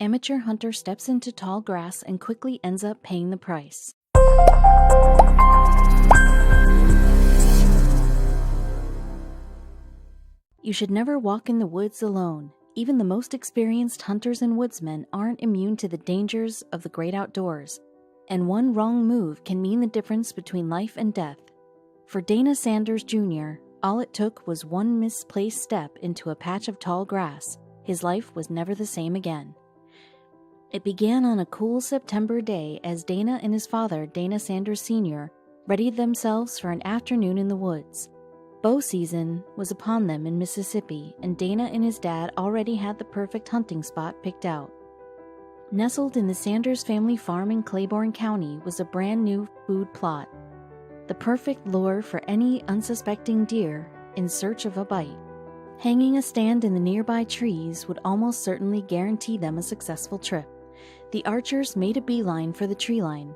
Amateur hunter steps into tall grass and quickly ends up paying the price. You should never walk in the woods alone. Even the most experienced hunters and woodsmen aren't immune to the dangers of the great outdoors, and one wrong move can mean the difference between life and death. For Dana Sanders Jr., all it took was one misplaced step into a patch of tall grass. His life was never the same again. It began on a cool September day as Dana and his father, Dana Sanders Sr., readied themselves for an afternoon in the woods. Bow season was upon them in Mississippi, and Dana and his dad already had the perfect hunting spot picked out. Nestled in the Sanders family farm in Claiborne County was a brand new food plot, the perfect lure for any unsuspecting deer in search of a bite. Hanging a stand in the nearby trees would almost certainly guarantee them a successful trip. The archers made a beeline for the tree line,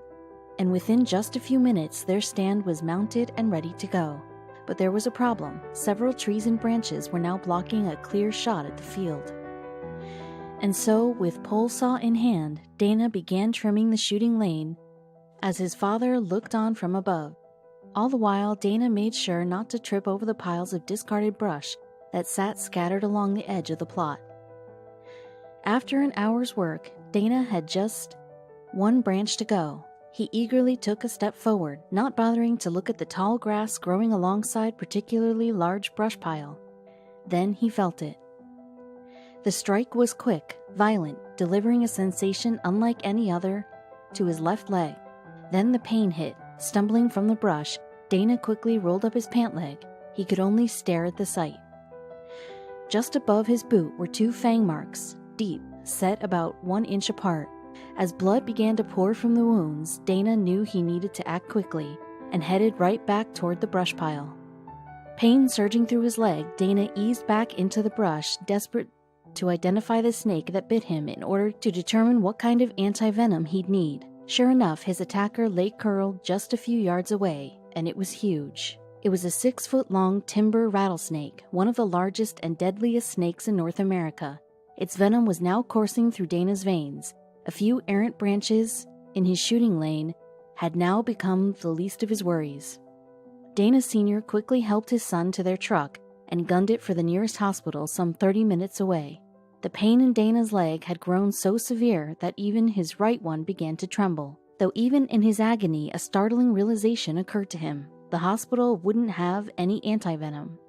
and within just a few minutes their stand was mounted and ready to go. But there was a problem. Several trees and branches were now blocking a clear shot at the field. And so, with pole saw in hand, Dana began trimming the shooting lane as his father looked on from above. All the while, Dana made sure not to trip over the piles of discarded brush that sat scattered along the edge of the plot. After an hour's work, Dana had just one branch to go. He eagerly took a step forward, not bothering to look at the tall grass growing alongside particularly large brush pile. Then he felt it. The strike was quick, violent, delivering a sensation unlike any other to his left leg. Then the pain hit. Stumbling from the brush, Dana quickly rolled up his pant leg. He could only stare at the sight. Just above his boot were two fang marks, deep, set about 1 inch apart. As blood began to pour from the wounds, Dana knew he needed to act quickly and headed right back toward the brush pile. Pain surging through his leg, Dana eased back into the brush, desperate to identify the snake that bit him in order to determine what kind of anti-venom he'd need. Sure enough, his attacker lay curled just a few yards away, and it was huge. It was a 6-foot-long timber rattlesnake, one of the largest and deadliest snakes in North America. Its venom was now coursing through Dana's veins. A few errant branches in his shooting lane had now become the least of his worries. Dana Sr. quickly helped his son to their truck and gunned it for the nearest hospital some 30 minutes away. The pain in Dana's leg had grown so severe that even his right one began to tremble. Though even in his agony, a startling realization occurred to him. The hospital wouldn't have any antivenom.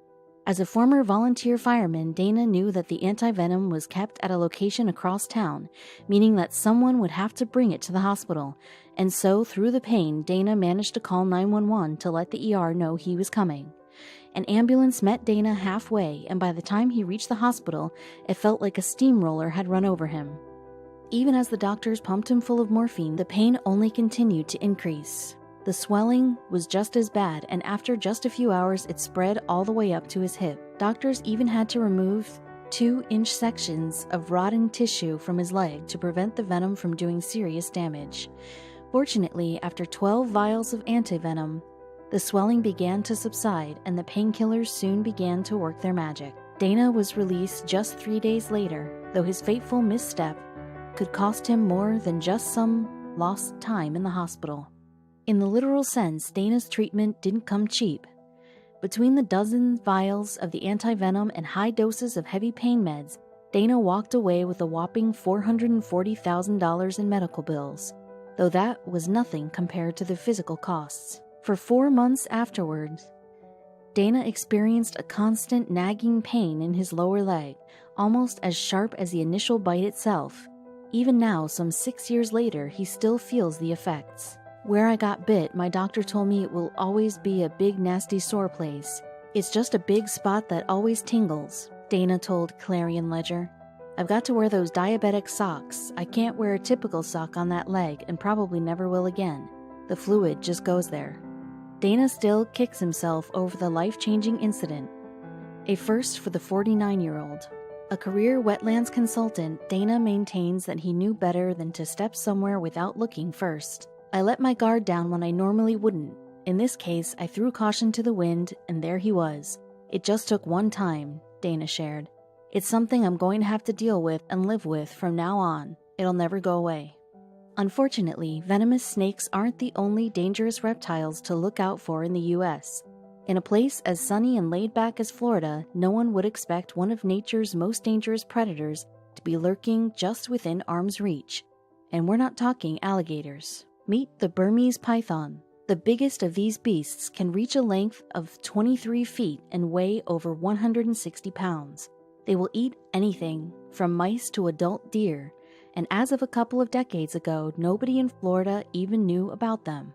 As a former volunteer fireman, Dana knew that the antivenom was kept at a location across town, meaning that someone would have to bring it to the hospital. And so, through the pain, Dana managed to call 911 to let the ER know he was coming. An ambulance met Dana halfway, and by the time he reached the hospital, it felt like a steamroller had run over him. Even as the doctors pumped him full of morphine, the pain only continued to increase. The swelling was just as bad, and after just a few hours, it spread all the way up to his hip. Doctors even had to remove 2-inch sections of rotten tissue from his leg to prevent the venom from doing serious damage. Fortunately, after 12 vials of antivenom, the swelling began to subside, and the painkillers soon began to work their magic. Dana was released just 3 days later, though his fateful misstep could cost him more than just some lost time in the hospital. In the literal sense, Dana's treatment didn't come cheap. Between the dozen vials of the antivenom and high doses of heavy pain meds, Dana walked away with a whopping $440,000 in medical bills, though that was nothing compared to the physical costs. For 4 months afterwards, Dana experienced a constant nagging pain in his lower leg, almost as sharp as the initial bite itself. Even now, some 6 years later, he still feels the effects. Where I got bit, my doctor told me it will always be a big nasty sore place. It's just a big spot that always tingles, Dana told Clarion Ledger. I've got to wear those diabetic socks. I can't wear a typical sock on that leg and probably never will again. The fluid just goes there. Dana still kicks himself over the life-changing incident. A first for the 49-year-old. A career wetlands consultant, Dana maintains that he knew better than to step somewhere without looking first. I let my guard down when I normally wouldn't. In this case, I threw caution to the wind, and there he was. It just took one time, Dana shared. It's something I'm going to have to deal with and live with from now on. it'll never go away. Unfortunately, venomous snakes aren't the only dangerous reptiles to look out for in the US. In a place as sunny and laid back as Florida, no one would expect one of nature's most dangerous predators to be lurking just within arm's reach. And we're not talking alligators. Meet the Burmese python. The biggest of these beasts can reach a length of 23 feet and weigh over 160 pounds. They will eat anything, from mice to adult deer, and as of a couple of decades ago, nobody in Florida even knew about them.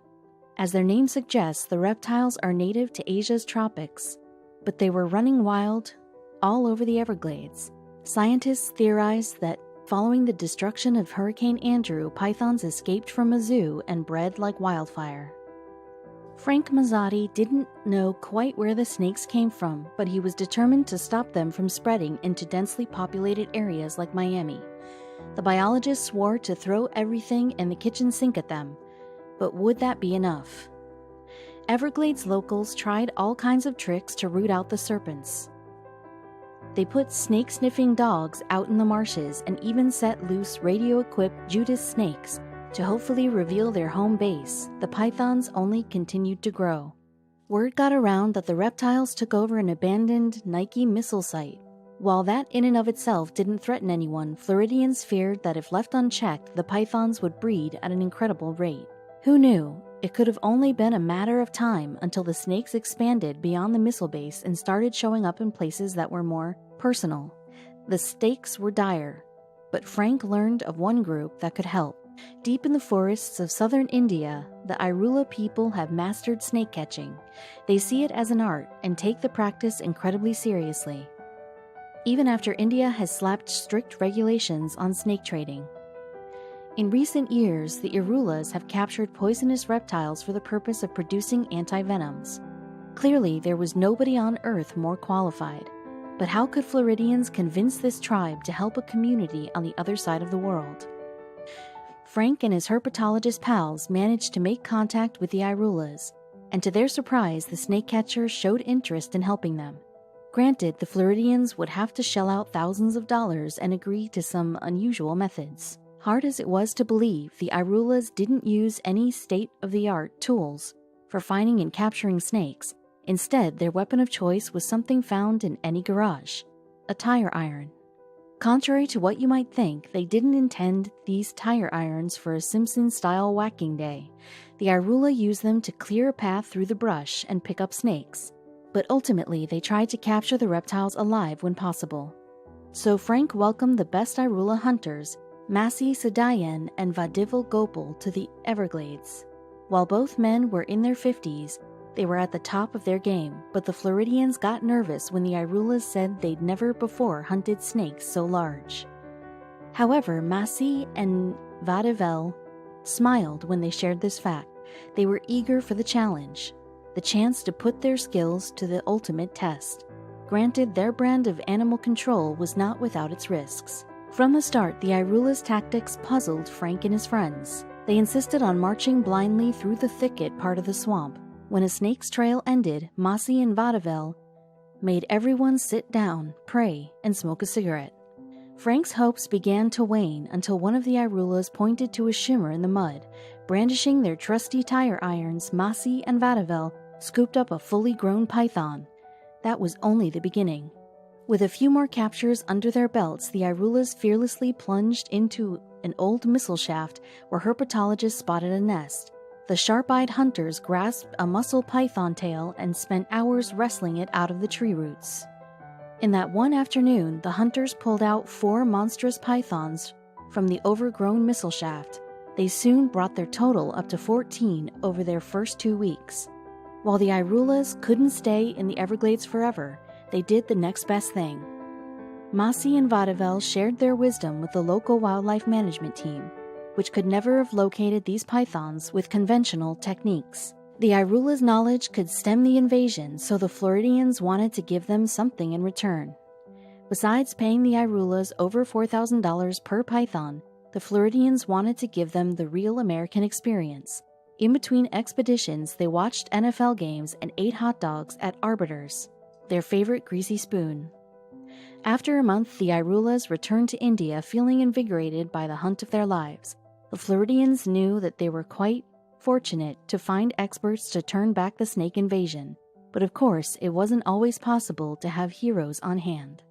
As their name suggests, the reptiles are native to Asia's tropics, but they were running wild all over the Everglades. Scientists theorize that following the destruction of Hurricane Andrew, pythons escaped from a zoo and bred like wildfire. Frank Mazzotti didn't know quite where the snakes came from, but he was determined to stop them from spreading into densely populated areas like Miami. The biologist swore to throw everything in the kitchen sink at them, but would that be enough? Everglades locals tried all kinds of tricks to root out the serpents. They put snake-sniffing dogs out in the marshes and even set loose radio-equipped Judas snakes to hopefully reveal their home base. The pythons only continued to grow. Word got around that the reptiles took over an abandoned Nike missile site. While that in and of itself didn't threaten anyone, Floridians feared that if left unchecked, the pythons would breed at an incredible rate. Who knew? It could have only been a matter of time until the snakes expanded beyond the missile base and started showing up in places that were more personal. The stakes were dire, but Frank learned of one group that could help. Deep in the forests of southern India, the Irula people have mastered snake catching. They see it as an art and take the practice incredibly seriously, even after India has slapped strict regulations on snake trading. In recent years, the Irulas have captured poisonous reptiles for the purpose of producing antivenoms. Clearly, there was nobody on Earth more qualified. But how could Floridians convince this tribe to help a community on the other side of the world? Frank and his herpetologist pals managed to make contact with the Irulas, and to their surprise, the snake catchers showed interest in helping them. Granted, the Floridians would have to shell out thousands of dollars and agree to some unusual methods. Hard as it was to believe, the Irulas didn't use any state-of-the-art tools for finding and capturing snakes. Instead, their weapon of choice was something found in any garage: a tire iron. Contrary to what you might think, they didn't intend these tire irons for a Simpson-style whacking day. The Irula used them to clear a path through the brush and pick up snakes, but ultimately they tried to capture the reptiles alive when possible. So Frank welcomed the best Irula hunters, Masi Sadayan and Vadivil Gopal, to the Everglades. While both men were in their 50s, they were at the top of their game, but the Floridians got nervous when the Irulas said they'd never before hunted snakes so large. However, Masi and Vadivil smiled when they shared this fact. They were eager for the challenge, the chance to put their skills to the ultimate test. Granted, their brand of animal control was not without its risks. From the start, the Irulas' tactics puzzled Frank and his friends. They insisted on marching blindly through the thicket part of the swamp. When a snake's trail ended, Masi and Vadivil made everyone sit down, pray, and smoke a cigarette. Frank's hopes began to wane until one of the Irulas pointed to a shimmer in the mud. Brandishing their trusty tire irons, Masi and Vadivil scooped up a fully grown python. That was only the beginning. With a few more captures under their belts, the Irulas fearlessly plunged into an old missile shaft where herpetologists spotted a nest. The sharp-eyed hunters grasped a mussel python tail and spent hours wrestling it out of the tree roots. In that one afternoon, the hunters pulled out 4 monstrous pythons from the overgrown missile shaft. They soon brought their total up to 14 over their first 2 weeks. While the Irulas couldn't stay in the Everglades forever, they did the next best thing. Masi and Vadivil shared their wisdom with the local wildlife management team, which could never have located these pythons with conventional techniques. The Irula's knowledge could stem the invasion, so the Floridians wanted to give them something in return. Besides paying the Irulas over $4,000 per python, the Floridians wanted to give them the real American experience. In between expeditions, they watched NFL games and ate hot dogs at Arbiter's, their favorite greasy spoon. After a month, the Irulas returned to India feeling invigorated by the hunt of their lives. The Floridians knew that they were quite fortunate to find experts to turn back the snake invasion, but of course it wasn't always possible to have heroes on hand.